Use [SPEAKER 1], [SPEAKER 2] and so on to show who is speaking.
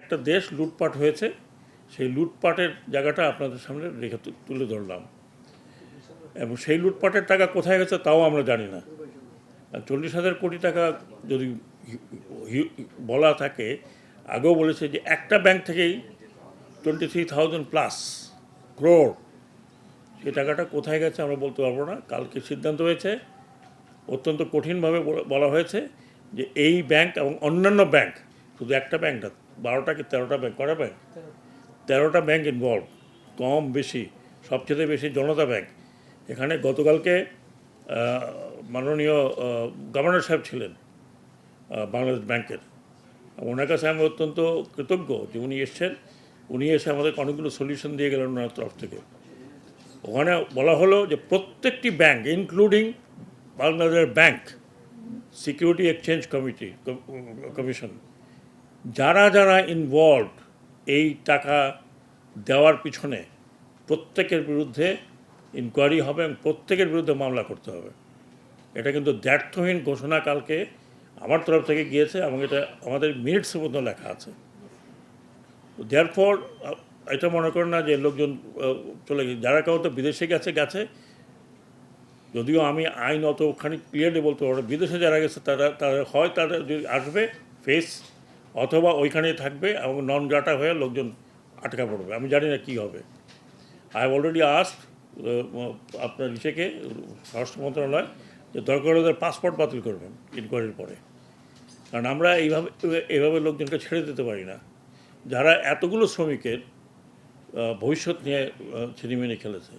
[SPEAKER 1] একটা দেশ লুটপাট হয়েছে, সেই লুটপাটের জায়গাটা আপনাদের সামনে রেখে তুলে ধরলাম। এবং সেই লুটপাটের টাকা কোথায় গেছে তাও আমরা জানি না। আর 40,000 কোটি টাকা যদি বলা থাকে, আগেও বলেছে যে একটা ব্যাংক থেকেই 23,000+ ক্রোড়, সেই টাকাটা কোথায় গেছে আমরা বলতে পারবো না। কালকে সিদ্ধান্ত হয়েছে, অত্যন্ত কঠিনভাবে বলা হয়েছে যে এই ব্যাংক এবং অন্যান্য ব্যাংক, শুধু একটা ব্যাংক না, 12টা কি 13টা ব্যাংক, কটা ব্যাংক, 13টা ব্যাংক ইনভলভ, কম বেশি সবচেয়ে বেশি জনতা ব্যাংক। এখানে গতকালকে মাননীয় গভর্নর সাহেব ছিলেন বাংলাদেশ ব্যাংকের। ওনার কাছে আমি অত্যন্ত কৃতজ্ঞ যে উনি এসছেন, উনি এসে আমাদের অনেকগুলো সলিউশন দিয়ে গেলেন ওনার তরফ থেকে। ওখানে বলা হলো যে প্রত্যেকটি bank including Bangladesh bank, security exchange commission, যারা যারা ইনভলভ এই টাকা দেওয়ার পিছনে, প্রত্যেকের বিরুদ্ধে ইনকোয়ারি হবে এবং প্রত্যেকের বিরুদ্ধে মামলা করতে হবে। এটা কিন্তু দ্ব্যর্থহীন ঘোষণা কালকে আমার তরফ থেকে গিয়েছে এবং এটা আমাদের মিনিটসের মধ্যে লেখা আছে। দেয়ারফর এটা মনে করেন না যে লোকজন চলে গেছে, যারা কেউ তো বিদেশে গেছে। যদিও আমি আইন অতখানি ক্লিয়ারলি বলতে পারবো, বিদেশে যারা গেছে তারা হয় তারা যদি আসবে ফেস, অথবা ওইখানেই থাকবে এবং নন গ্রাটা হয়ে লোকজন আটকা পড়বে। আমি জানি না কী হবে। আই হ্যাভ অলরেডি আস্কড আপনার ইসেকে, স্বরাষ্ট্র মন্ত্রণালয়, যে দরকার ওদের পাসপোর্ট বাতিল করবেন ইনকোয়ারির পরে। কারণ আমরা এইভাবে লোকজনকে ছেড়ে দিতে পারি না, যারা এতগুলো শ্রমিকের ভবিষ্যৎ নিয়ে ছিনিমিনি খেলেছে।